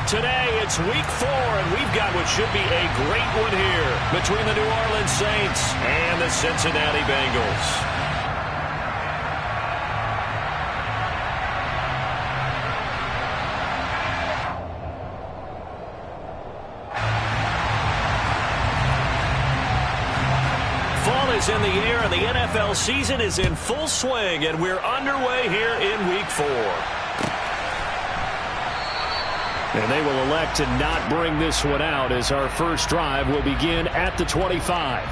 Today, it's week 4, and we've got what should be a great one here between the New Orleans Saints and the Cincinnati Bengals. Fall is in the air, and the NFL season is in full swing, and we're underway here in week 4. And they will elect to not bring this one out as our first drive will begin at the 25.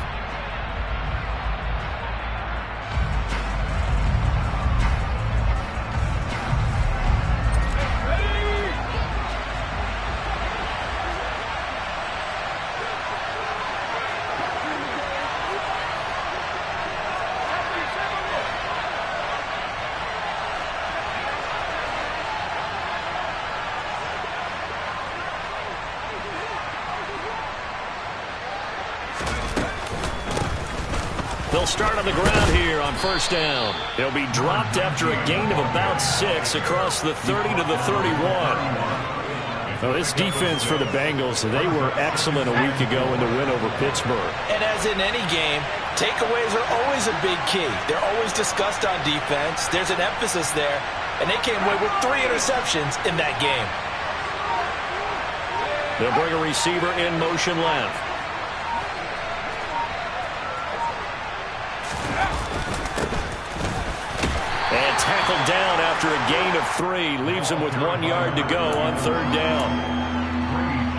They'll start on the ground here on first down. He'll be dropped after a gain of about 6 across the 30 to the 31. Well, this defense for the Bengals, they were excellent a week ago in the win over Pittsburgh. And as in any game, takeaways are always a big key. They're always discussed on defense. There's an emphasis there, and they came away with 3 interceptions in that game. They'll bring a receiver in motion left. And tackled down after a gain of 3. Leaves him with 1 yard to go on third down.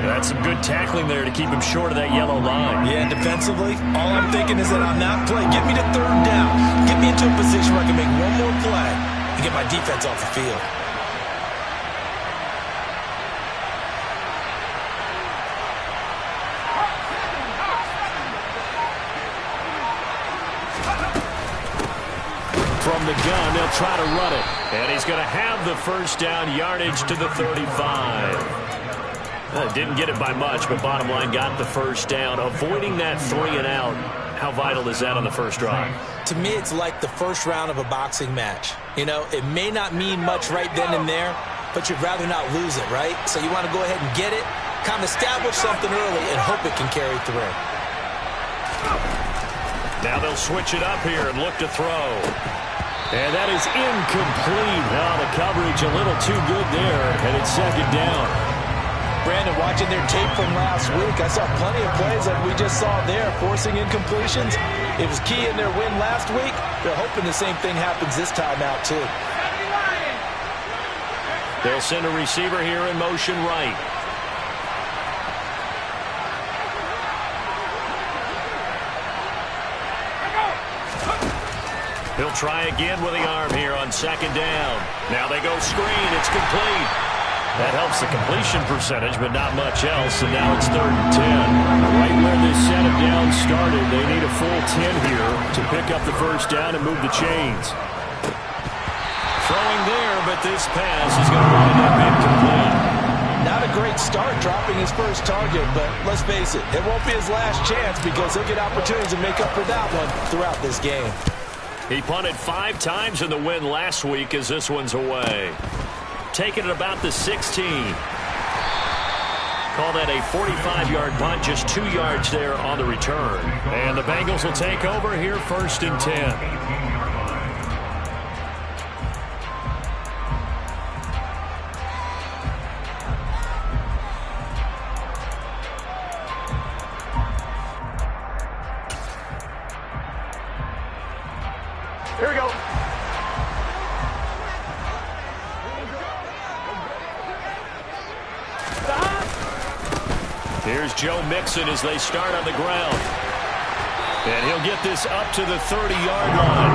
That's some good tackling there to keep him short of that yellow line. Yeah, and defensively, all I'm thinking is that on that play, get me to third down. Get me into a position where I can make one more play and get my defense off the field. From the gun, they'll try to run it. And he's going to have the first down, yardage to the 35. Didn't get it by much, but bottom line got the first down. Avoiding that 3 and out, how vital is that on the first drive? To me, it's like the first round of a boxing match. You know, it may not mean much right then and there, but you'd rather not lose it, right? So you want to go ahead and get it, kind of establish something early, and hope it can carry through. Now they'll switch it up here and look to throw. And that is incomplete. Now the coverage a little too good there, and it's second down. Brandon, watching their tape from last week, I saw plenty of plays like we just saw there, forcing incompletions. It was key in their win last week. They're hoping the same thing happens this time out, too. They'll send a receiver here in motion right. He'll try again with the arm here on second down. Now they go screen. It's complete. That helps the completion percentage, but not much else. And now it's 3rd and 10. Right where this set of downs started, they need a full 10 here to pick up the first down and move the chains. Throwing there, but this pass is going to wind up incomplete. Not a great start dropping his first target, but let's face it, it won't be his last chance because he'll get opportunities to make up for that one throughout this game. He punted 5 times in the win last week as this one's away. Taking it about the 16. Call that a 45-yard punt, just 2 yards there on the return. And the Bengals will take over here 1st and 10. Here we go. Here's Joe Mixon as they start on the ground. And he'll get this up to the 30-yard line.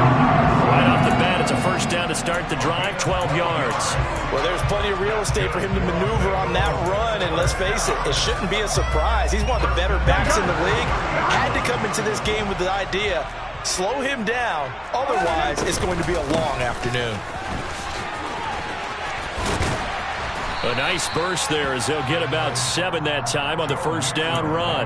Right off the bat, it's a first down to start the drive, 12 yards. Well, there's plenty of real estate for him to maneuver on that run, and let's face it, it shouldn't be a surprise. He's one of the better backs in the league. Had to come into this game with the idea, slow him down, otherwise it's going to be a long afternoon. A nice burst there as they'll get about 7 that time on the first down run.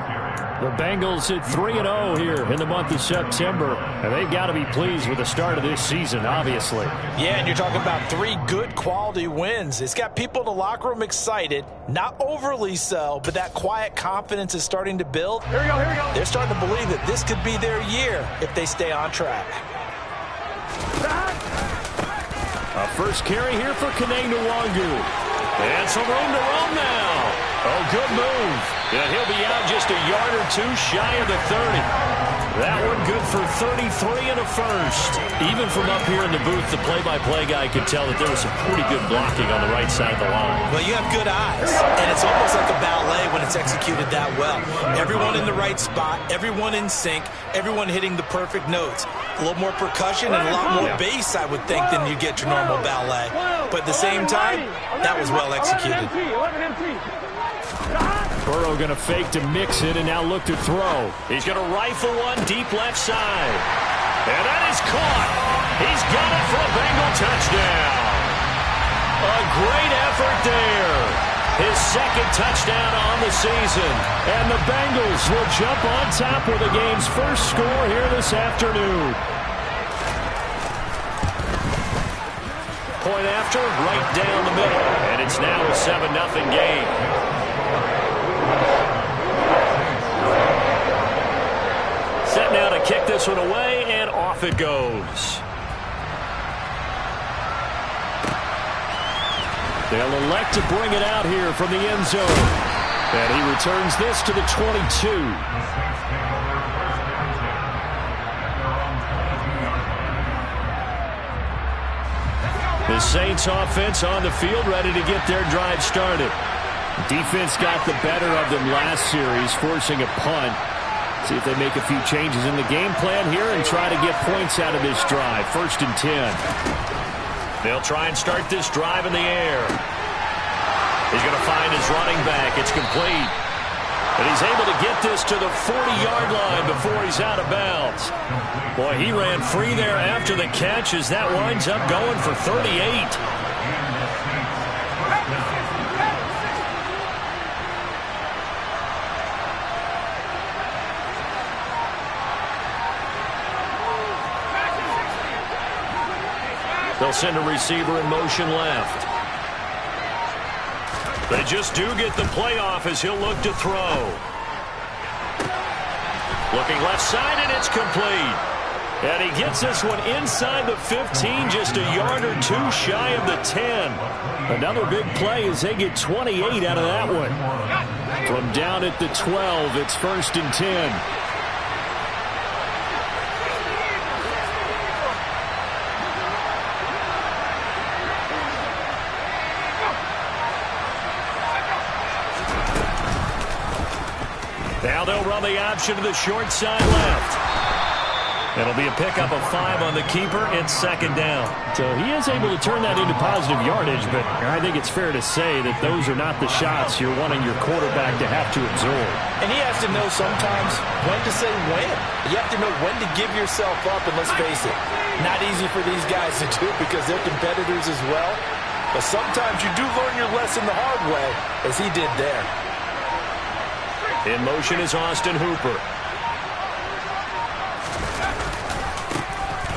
The Bengals at 3-0 here in the month of September, and they've got to be pleased with the start of this season, obviously. Yeah, and you're talking about 3 good quality wins. It's got people in the locker room excited, not overly so, but that quiet confidence is starting to build. Here we go, here we go. They're starting to believe that this could be their year if they stay on track. A first carry here for Kene Nwangu. And some room to roam now. Oh, good move. And he'll be out just a yard or 2 shy of the 30. That one good for 33 and a first. Even from up here in the booth, the play-by-play guy could tell that there was some pretty good blocking on the right side of the line. Well, you have good eyes, and it's almost like a ballet when it's executed that well. Everyone in the right spot, everyone in sync, everyone hitting the perfect notes. A little more percussion and a lot more bass, I would think, than you get your normal ballet. But at the same time, that was well executed. Burrow going to fake to mix it and now look to throw. He's going to rifle one deep left side. And that is caught. He's got it for a Bengal touchdown. A great effort there. His second touchdown on the season. And the Bengals will jump on top with the game's first score here this afternoon. Point after, right down the middle. And it's now a 7-0 game. Set now to kick this one away, and off it goes. They'll elect to bring it out here from the end zone. And he returns this to the 22. The Saints offense on the field, ready to get their drive started. Defense got the better of them last series, forcing a punt. See if they make a few changes in the game plan here and try to get points out of this drive. 1st and 10. They'll try and start this drive in the air. He's going to find his running back. It's complete. And he's able to get this to the 40-yard line before he's out of bounds. Boy, he ran free there after the catch as that winds up going for 38. They'll send a receiver in motion left. They just do get the play off as he'll look to throw. Looking left side, and it's complete. And he gets this one inside the 15, just a yard or 2 shy of the 10. Another big play as they get 28 out of that one. From down at the 12, it's 1st and 10. Now they'll run the option to the short side left. It'll be a pickup of 5 on the keeper. It's 2nd down. So he is able to turn that into positive yardage, but I think it's fair to say that those are not the shots you're wanting your quarterback to have to absorb. And he has to know sometimes when to say when. You have to know when to give yourself up, and let's face it, not easy for these guys to do because they're competitors as well. But sometimes you do learn your lesson the hard way, as he did there. In motion is Austin Hooper.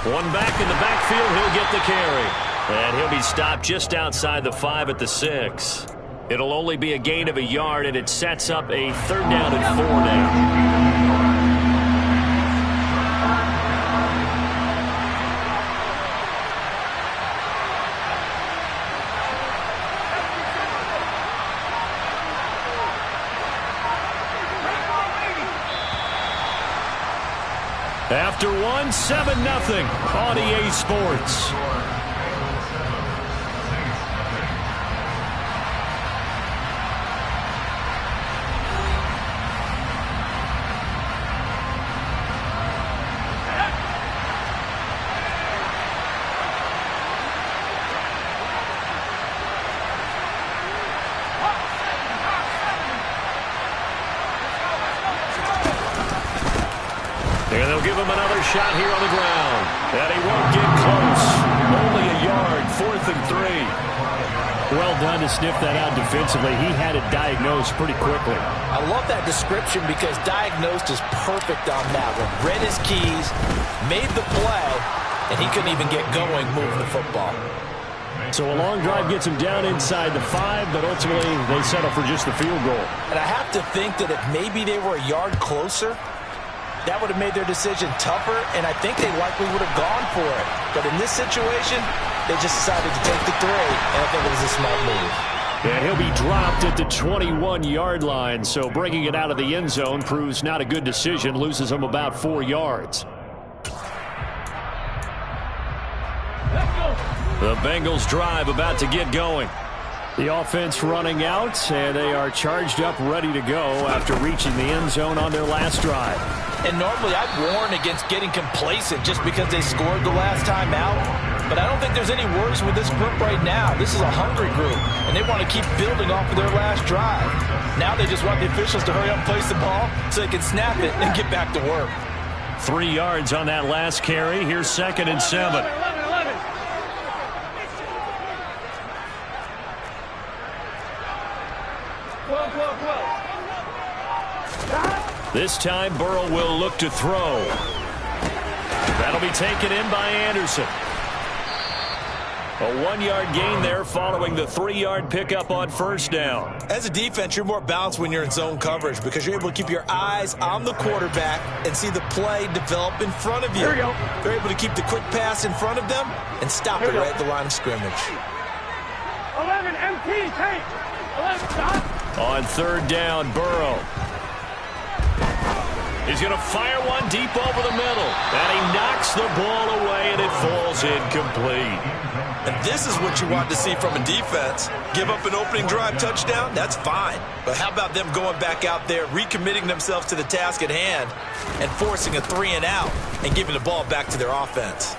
One back in the backfield, he'll get the carry. And he'll be stopped just outside the 5 at the 6. It'll only be a gain of a yard, and it sets up a 3rd down and 4 now. After one, 7-0 on EA Sports. And they'll give him another shot here on the ground. And he won't get close. Only a yard, 4th and 3. Well done to sniff that out defensively. He had it diagnosed pretty quickly. I love that description because diagnosed is perfect on that one. Read his keys, made the play, and he couldn't even get going moving the football. So a long drive gets him down inside the 5, but ultimately they settle for just the field goal. And I have to think that if maybe they were a yard closer, that would have made their decision tougher, and I think they likely would have gone for it. But in this situation, they just decided to take the 3, and I think it was a smart move. And he'll be dropped at the 21-yard line, so bringing it out of the end zone proves not a good decision, loses him about 4 yards. The Bengals drive about to get going. The offense running out, and they are charged up, ready to go after reaching the end zone on their last drive. And normally I'd warn against getting complacent just because they scored the last time out. But I don't think there's any worries with this group right now. This is a hungry group, and they want to keep building off of their last drive. Now they just want the officials to hurry up and place the ball so they can snap it and get back to work. 3 yards on that last carry. Here's 2nd and 7. This time, Burrow will look to throw. That'll be taken in by Anderson. A 1-yard gain there following the 3-yard pickup on first down. As a defense, you're more balanced when you're in zone coverage because you're able to keep your eyes on the quarterback and see the play develop in front of you. Here we go. They're able to keep the quick pass in front of them and stop it right at the line of scrimmage. 11 MT tank. 11 stop. On 3rd down, Burrow. He's going to fire one deep over the middle. And he knocks the ball away, and it falls incomplete. And this is what you want to see from a defense. Give up an opening drive touchdown, that's fine. But how about them going back out there, recommitting themselves to the task at hand, and forcing a 3-and-out and giving the ball back to their offense.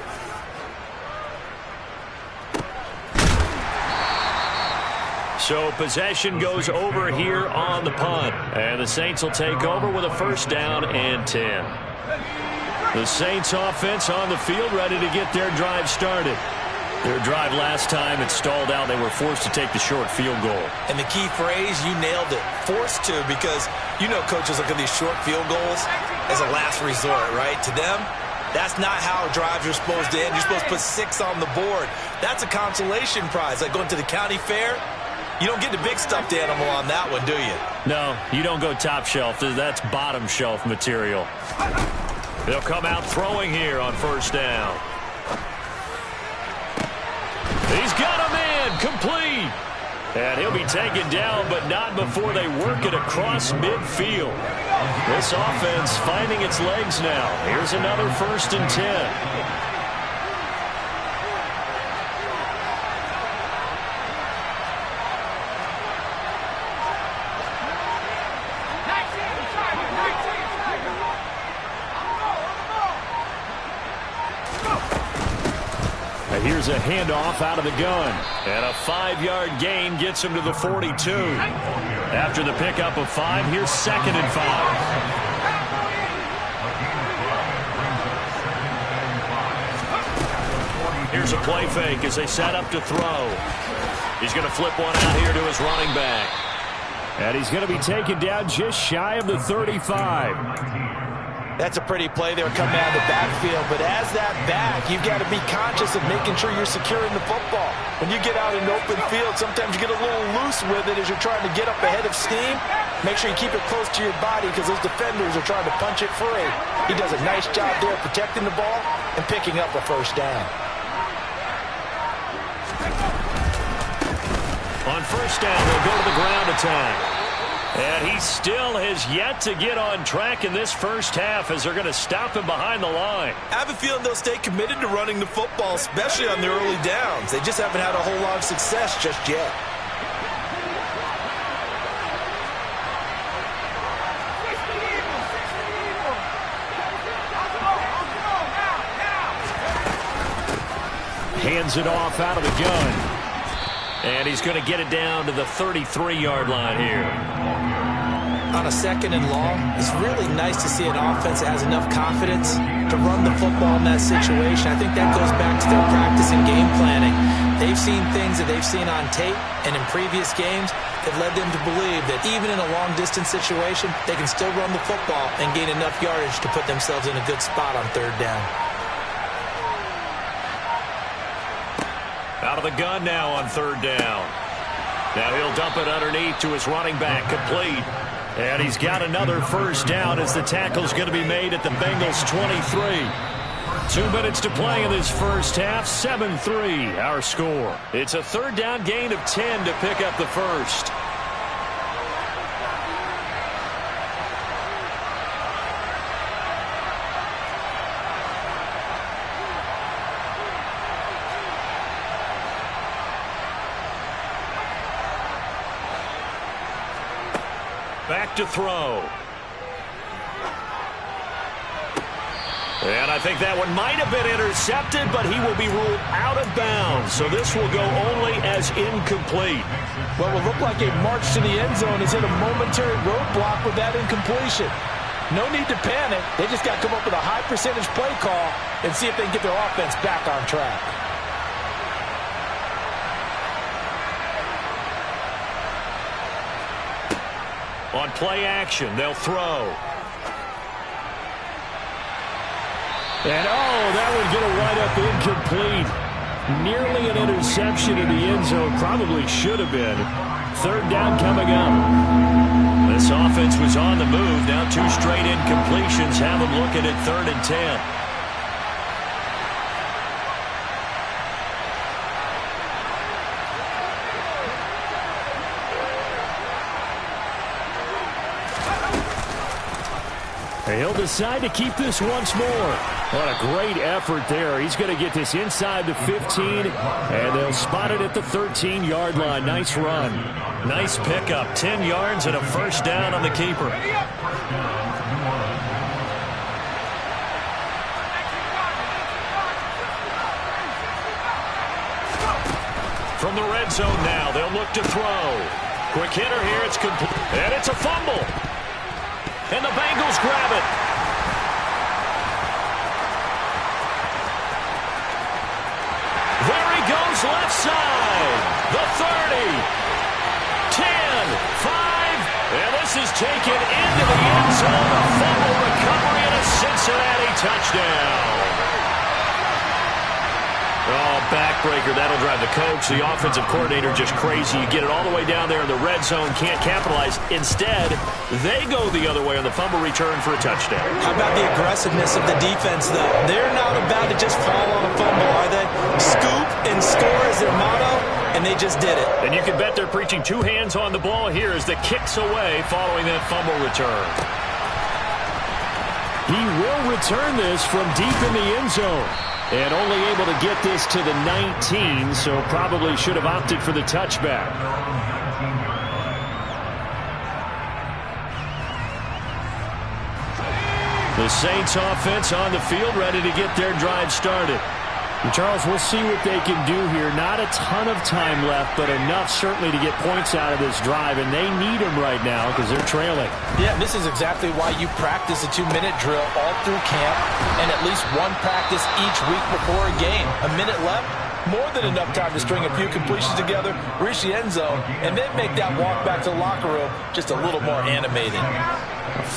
So possession goes over here on the punt. And the Saints will take over with a 1st down and 10. The Saints offense on the field ready to get their drive started. Their drive last time, it stalled out. They were forced to take the short field goal. And the key phrase, you nailed it, forced to, because you know coaches look at these short field goals as a last resort, right? To them, that's not how drives are supposed to end. You're supposed to put 6 on the board. That's a consolation prize, like going to the county fair. You don't get the big stuffed animal on that one, do you? No, you don't go top shelf. That's bottom shelf material. They'll come out throwing here on 1st down. He's got him in, complete. And he'll be taken down, but not before they work it across midfield. This offense finding its legs now. Here's another 1st and 10. Here's a handoff out of the gun. And a 5-yard gain gets him to the 42. After the pickup of 5, here's 2nd and 5. Here's a play fake as they set up to throw. He's going to flip one out here to his running back. And he's going to be taken down just shy of the 35. That's a pretty play there coming out of the backfield. But as that back, you've got to be conscious of making sure you're securing the football. When you get out in open field, sometimes you get a little loose with it as you're trying to get up ahead of steam. Make sure you keep it close to your body because those defenders are trying to punch it free. He does a nice job there protecting the ball and picking up a 1st down. On 1st down, they'll go to the ground attack. And he still has yet to get on track in this 1st half as they're going to stop him behind the line. I have a feeling they'll stay committed to running the football, especially on their early downs. They just haven't had a whole lot of success just yet. Hands it off out of the gun. And he's going to get it down to the 33-yard line here. on a 2nd and long, it's really nice to see an offense that has enough confidence to run the football in that situation. I think that goes back to their practice and game planning. They've seen things that they've seen on tape and in previous games that led them to believe that even in a long-distance situation, they can still run the football and gain enough yardage to put themselves in a good spot on 3rd down. Out of the gun now on 3rd down. Now he'll dump it underneath to his running back, complete. And he's got another 1st down as the tackle's going to be made at the Bengals 23. 2 minutes to play in this first half. 7-3 our score. It's a 3rd down gain of 10 to pick up the 1st. Back to throw. And I think that one might have been intercepted, but he will be ruled out of bounds. So this will go only as incomplete. Well, it will look like a march to the end zone is in a momentary roadblock with that incompletion. No need to panic. They just got to come up with a high percentage play call and see if they can get their offense back on track. On play action, they'll throw. And, that would get a wide-up incomplete. Nearly an interception in the end zone. Probably should have been. 3rd down coming up. This offense was on the move. Now 2 straight incompletions have them looking at 3rd and 10. He'll decide to keep this once more. What a great effort there. He's going to get this inside the 15, and they'll spot it at the 13-yard line. Nice run. Nice pickup. 10 yards and a 1st down on the keeper. From the red zone now, they'll look to throw. Quick hitter here. It's complete. And it's a fumble. And the Bengals grab it. There he goes left side. The 30. 10, 5. And this is taken into the end zone. A fumble recovery and a Cincinnati touchdown. Oh, backbreaker. That'll drive the coach, the offensive coordinator, just crazy. You get it all the way down there in the red zone, can't capitalize. Instead, they go the other way on the fumble return for a touchdown. How about the aggressiveness of the defense, though? They're not about to just fall on a fumble, are they? Scoop and score is their motto, and they just did it. And you can bet they're preaching 2 hands on the ball here as the kick's away following that fumble return. He will return this from deep in the end zone. And only able to get this to the 19, so probably should have opted for the touchback. The Saints offense on the field, ready to get their drive started. And Charles, we'll see what they can do here. Not a ton of time left, but enough certainly to get points out of this drive, and they need them right now because they're trailing. Yeah, this is exactly why you practice a 2-minute drill all through camp and at least one practice each week before a game. A minute left, more than enough time to string a few completions together, reach the end zone, and then make that walk back to the locker room just a little more animated.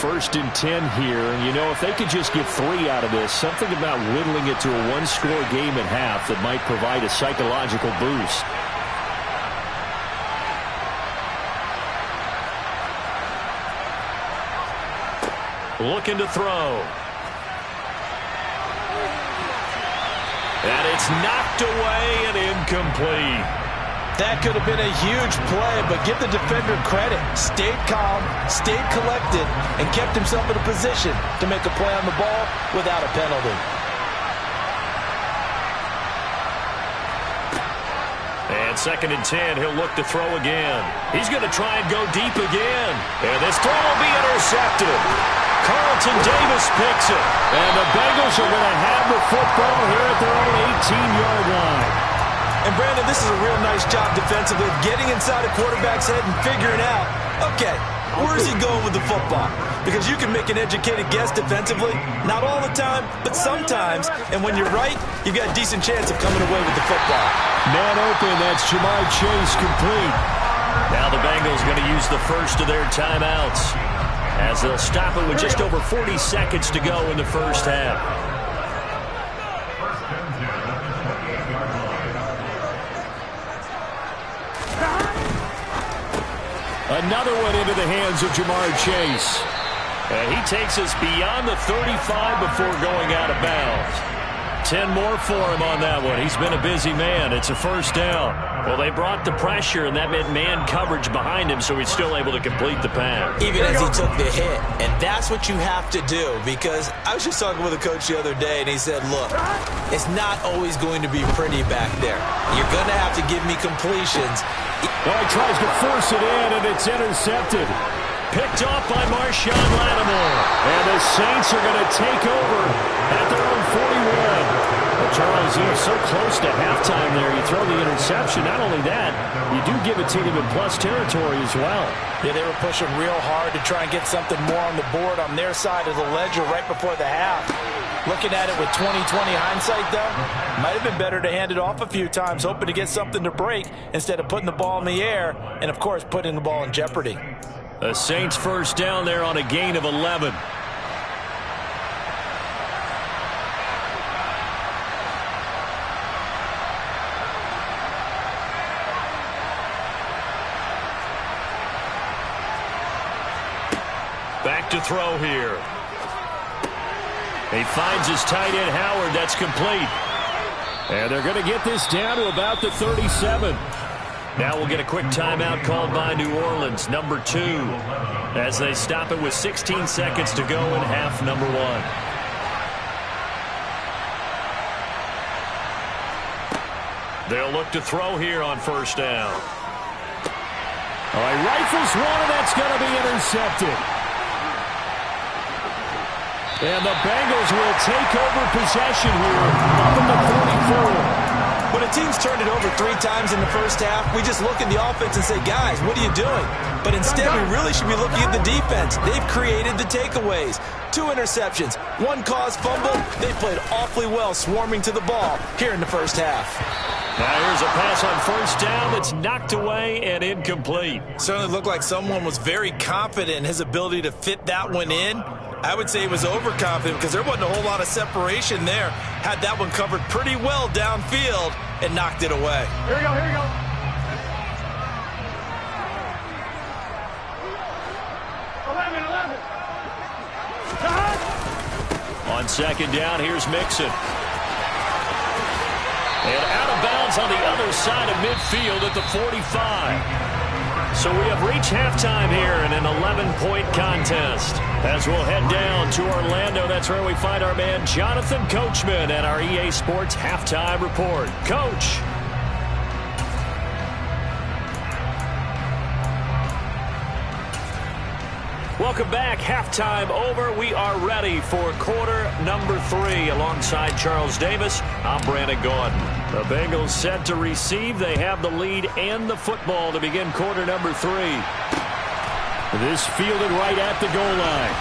1st and 10 here, and you know, if they could just get 3 out of this, something about whittling it to a 1-score game at half that might provide a psychological boost. Looking to throw. And it's knocked away and incomplete. That could have been a huge play, but give the defender credit. Stayed calm, stayed collected, and kept himself in a position to make a play on the ball without a penalty. And 2nd and 10, he'll look to throw again. He's going to try and go deep again. And this throw will be intercepted. Carlton Davis picks it. And the Bengals are going to have the football here at their own 18-yard line. And, Brandon, this is a real nice job defensively, getting inside a quarterback's head and figuring out, okay, Where is he going with the football? Because you can make an educated guess defensively. Not all the time, but sometimes. And when you're right, you've got a decent chance of coming away with the football. Man open, that's Jamar Chase complete. Now the Bengals going to use the first of their timeouts as they'll stop it with just over 40 seconds to go in the first half. Another one into the hands of Jamar Chase. And he takes us beyond the 35 before going out of bounds. 10 more for him on that one. He's been a busy man. It's a first down. Well, they brought the pressure, and that meant man coverage behind him, so he's still able to complete the pass. Even as he took the hit. And that's what you have to do, because I was just talking with a coach the other day, and he said, look, it's not always going to be pretty back there. You're going to have to give me completions. Well, he tries to force it in, and it's intercepted. Picked off by Marshawn Lattimore. And the Saints are going to take over at their own 41. Well, Charles, so close to halftime there. You throw the interception. Not only that, you do give a team in plus territory as well. Yeah, they were pushing real hard to try and get something more on the board on their side of the ledger right before the half. Looking at it with 20/20 hindsight, though, might have been better to hand it off a few times, hoping to get something to break instead of putting the ball in the air and, of course, putting the ball in jeopardy. The Saints first down there on a gain of 11. Back to throw here. He finds his tight end, Howard. That's complete. And they're going to get this down to about the 37. Now we'll get a quick timeout called by New Orleans, number 2, as they stop it with 16 seconds to go in half number 1. They'll look to throw here on first down. All right, rifles one, and that's going to be intercepted. And the Bengals will take over possession here up at the 44. When a team's turned it over 3 times in the first half, we just look at the offense and say, guys, what are you doing? But instead, we really should be looking at the defense. They've created the takeaways. 2 interceptions, 1 caused fumble. They played awfully well swarming to the ball here in the first half. Now here's a pass on first down that's knocked away and incomplete. Certainly looked like someone was very confident in his ability to fit that one in. I would say he was overconfident because there wasn't a whole lot of separation there. Had that one covered pretty well downfield and knocked it away. Here we go, here we go. On second down, here's Mixon. And out of bounds on the other side of midfield at the 45. So we have reached halftime here in an 11-point contest. As we'll head down to Orlando, that's where we find our man Jonathan Coachman at our EA Sports Halftime Report. Coach. Welcome back. Halftime over. We are ready for quarter number 3. Alongside Charles Davis, I'm Brandon Gordon. The Bengals set to receive. They have the lead and the football to begin quarter number 3. This fielded right at the goal line.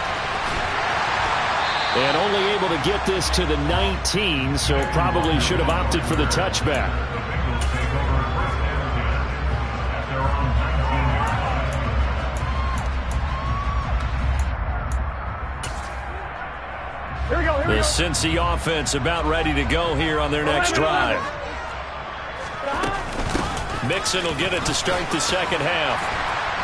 And only able to get this to the 19, so probably should have opted for the touchback. The Cincy offense about ready to go here on their next drive. Mixon will get it to start the second half.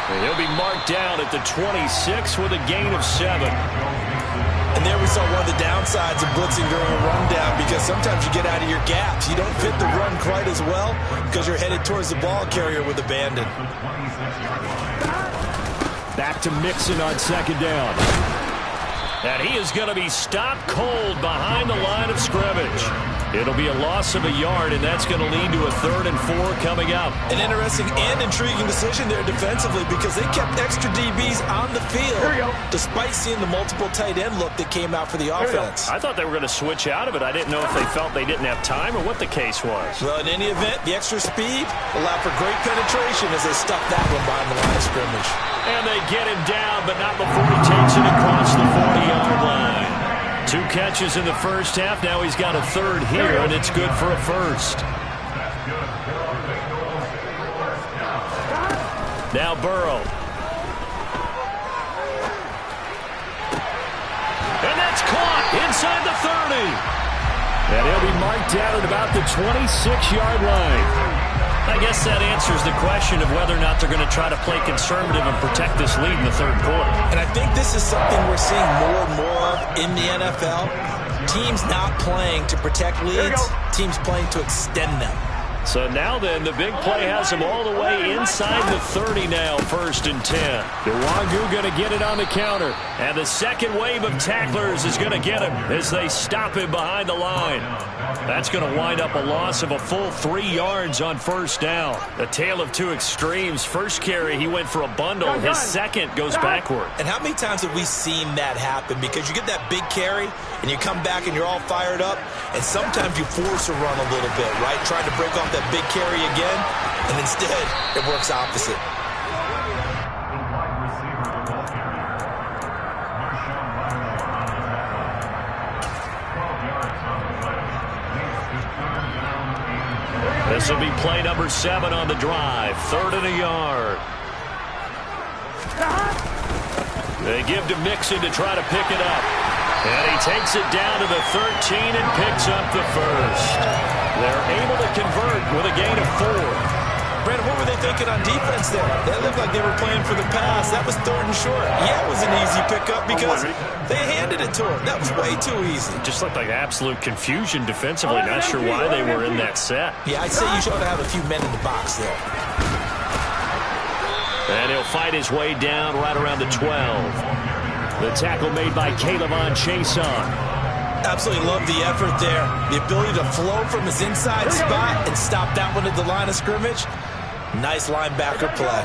And he'll be marked down at the 26 with a gain of 7. And there we saw one of the downsides of blitzing during a rundown, because sometimes you get out of your gaps. You don't fit the run quite as well because you're headed towards the ball carrier with abandon. Back to Mixon on second down. And he is going to be stopped cold behind the line of scrimmage. It'll be a loss of a yard, and that's going to lead to a 3rd and 4 coming up. An interesting and intriguing decision there defensively because they kept extra DBs on the field despite seeing the multiple tight end look that came out for the offense. I thought they were going to switch out of it. I didn't know if they felt they didn't have time or what the case was. Well, in any event, the extra speed allowed for great penetration as they stuck that one behind the line of scrimmage. And they get him down, but not before he takes it across the 40-yard line. 2 catches in the first half. Now he's got a 3rd here, and it's good for a 1st. Now Burrow. And that's caught inside the 30. And he'll be marked down at about the 26-yard line. I guess that answers the question of whether or not they're going to try to play conservative and protect this lead in the 3rd quarter. And I think this is something we're seeing more and more of in the NFL. Teams not playing to protect leads, teams playing to extend them. So now then, the big play has him all the way inside the 30 now, 1st and 10. Nwangu going to get it on the counter. And the second wave of tacklers is going to get him as they stop him behind the line. That's going to wind up a loss of a full 3 yards on 1st down. A tale of 2 extremes. First carry, he went for a bundle. His second goes backward. And how many times have we seen that happen? Because you get that big carry, and you come back and you're all fired up, and sometimes you force a run a little bit, right? Trying to break off that big carry again, and instead it works opposite. This will be play number 7 on the drive. 3rd and a yard. They give to Mixon to try to pick it up. And he takes it down to the 13 and picks up the 1st. They're able to convert with a gain of 4. Brandon, what were they thinking on defense there? That looked like they were playing for the pass. That was 3rd and short. Yeah, it was an easy pickup because they handed it to him. That was way too easy. Just looked like absolute confusion defensively. Not sure why they were in that set. Yeah, I'd say you should have a few men in the box there. And he'll fight his way down right around the 12. The tackle made by K'Lavon Chaisson. Absolutely love the effort there. The ability to flow from his inside spot and stop that one at the line of scrimmage. Nice linebacker play.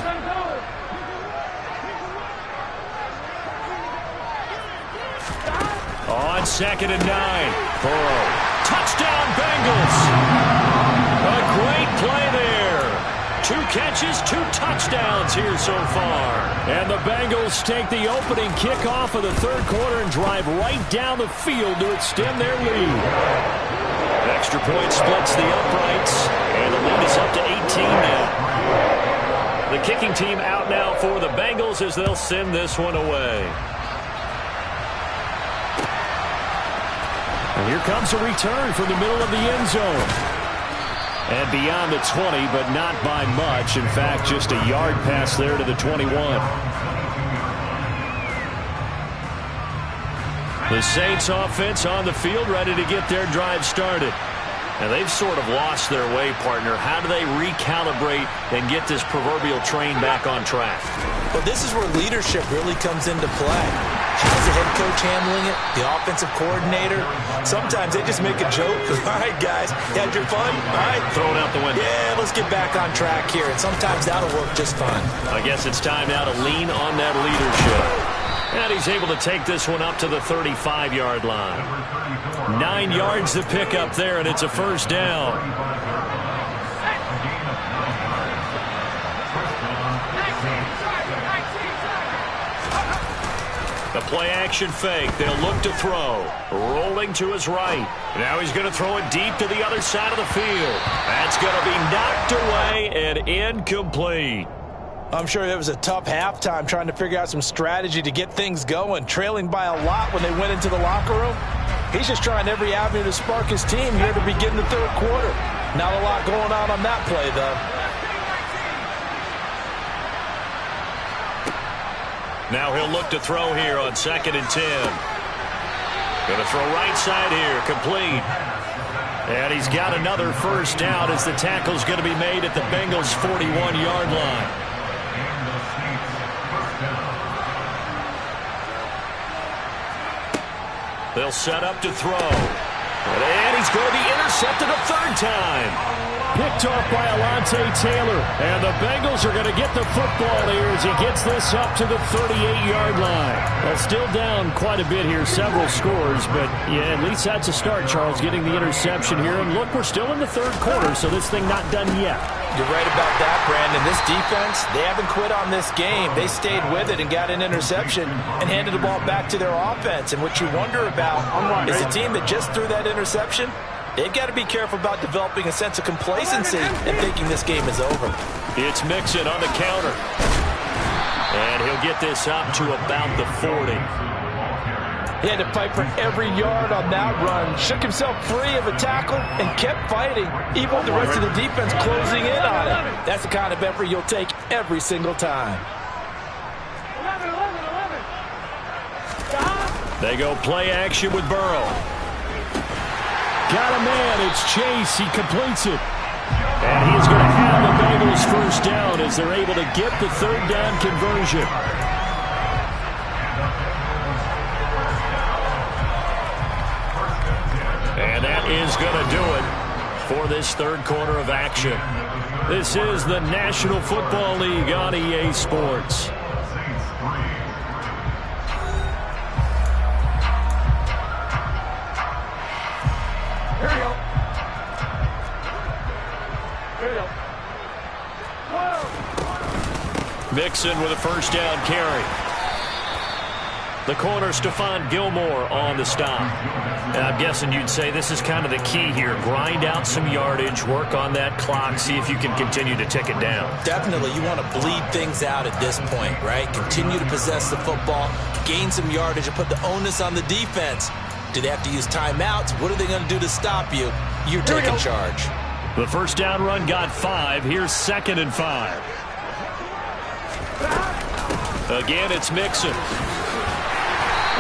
On 2nd and 9. Burrow. Touchdown, Bengals. A great play there. 2 catches, 2 touchdowns here so far. And the Bengals take the opening kickoff of the 3rd quarter and drive right down the field to extend their lead. Extra point splits the uprights, and the lead is up to 18 now. The kicking team out now for the Bengals as they'll send this one away. And here comes a return from the middle of the end zone. And beyond the 20, but not by much. In fact, just a yard pass there to the 21. The Saints offense on the field, ready to get their drive started. And they've sort of lost their way, partner. How do they recalibrate and get this proverbial train back on track? Well, this is where leadership really comes into play. How's the head coach handling it? The offensive coordinator? Sometimes they just make a joke. All right, guys, you had your fun? All right. Throw it out the window. Yeah, let's get back on track here. And sometimes that'll work just fine. I guess it's time now to lean on that leadership. And he's able to take this one up to the 35-yard line. 9 yards to pick up there, and it's a 1st down. The play-action fake. They'll look to throw. Rolling to his right. Now he's going to throw it deep to the other side of the field. That's going to be knocked away and incomplete. I'm sure it was a tough halftime trying to figure out some strategy to get things going, trailing by a lot when they went into the locker room. He's just trying every avenue to spark his team here to begin the 3rd quarter. Not a lot going on that play, though. Now he'll look to throw here on 2nd and 10. Going to throw right side here, complete. And he's got another 1st down as the tackle's going to be made at the Bengals' 41-yard line. They'll set up to throw. And he's going to be intercepted a third time. Picked off by Alontae Taylor. And the Bengals are going to get the football here as he gets this up to the 38-yard line. Well, still down quite a bit here, several scores. But, yeah, at least that's a start, Charles, getting the interception here. And, look, we're still in the third quarter, so this thing not done yet. You're right about that, Brandon. This defense, they haven't quit on this game. They stayed with it and got an interception and handed the ball back to their offense. And what you wonder about is a team that just threw that interception, they've got to be careful about developing a sense of complacency and thinking this game is over. It's Mixon on the counter. And he'll get this up to about the 40. He had to fight for every yard on that run, shook himself free of a tackle, and kept fighting, even with the rest of the defense closing in on him. That's the kind of effort you'll take every single time. 11. They go play action with Burrow. Got a man. It's Chase. He completes it. And he is going to have the Bengals first down as they're able to get the third down conversion. And that is going to do it for this third quarter of action. This is the National Football League on EA Sports. Here we go. Here we go. Whoa. Mixon with a first down carry. The corner, Stephon Gilmore on the stop. And I'm guessing you'd say this is kind of the key here. Grind out some yardage, work on that clock, see if you can continue to tick it down. Definitely, you want to bleed things out at this point, right? Continue to possess the football, gain some yardage, and put the onus on the defense. Do they have to use timeouts? What are they going to do to stop you? You're taking charge. The first down run got 5. Here's 2nd and 5. Again, it's Mixon.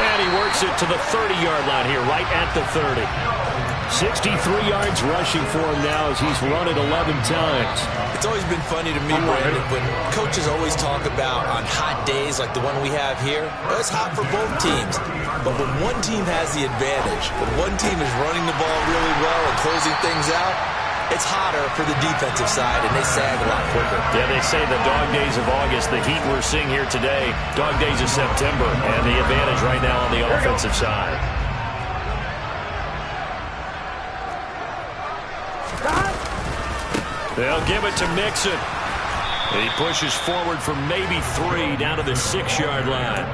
And he works it to the 30-yard line here, right at the 30. 63 yards rushing for him now as he's run it 11 times. It's always been funny to me, Brandon, when coaches always talk about on hot days like the one we have here, it's hot for both teams. But when one team has the advantage, when one team is running the ball really well and closing things out, it's hotter for the defensive side, and they sag a lot quicker. Yeah, they say the dog days of August, the heat we're seeing here today, dog days of September, and the advantage right now on the offensive side. They'll give it to Mixon. And he pushes forward for maybe 3 down to the 6-yard line.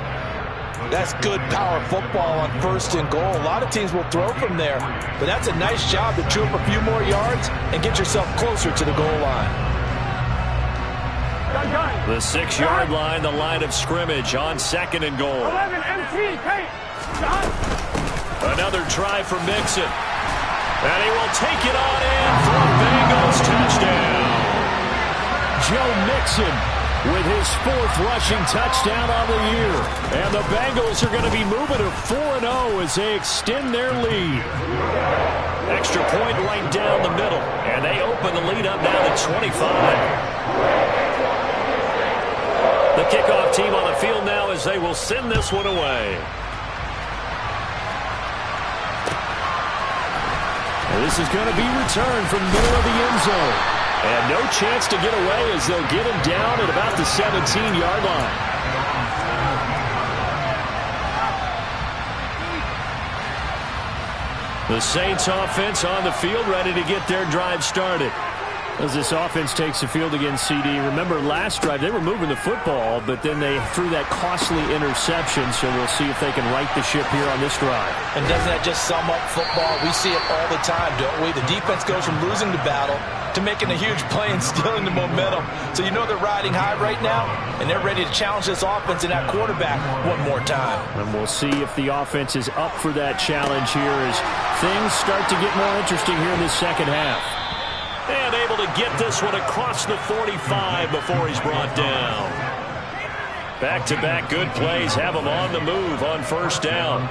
That's good power football on 1st and goal. A lot of teams will throw from there, but that's a nice job to chew up a few more yards and get yourself closer to the goal line. The 6-yard line, the line of scrimmage on 2nd and goal. 11 MT, paint. Another try for Mixon. And he will take it on in for a Bengals touchdown. Joe Mixon with his 4th rushing touchdown on the year. And the Bengals are going to be moving to 4-0 as they extend their lead. Extra point right down the middle. And they open the lead up now to 25. The kickoff team on the field now as they will send this one away. And this is going to be returned from the middle of the end zone. And no chance to get away as they'll get him down at about the 17-yard line. The Saints offense on the field ready to get their drive started. As this offense takes the field against CD, remember last drive they were moving the football, but then they threw that costly interception, so we'll see if they can right the ship here on this drive. And doesn't that just sum up football? We see it all the time, don't we? The defense goes from losing the battle to making a huge play and stealing the momentum. So you know they're riding high right now, and they're ready to challenge this offense and that quarterback one more time. And we'll see if the offense is up for that challenge here as things start to get more interesting here in the second half. And able to get this one across the 45 before he's brought down. Back-to-back good plays have him on the move on 1st down.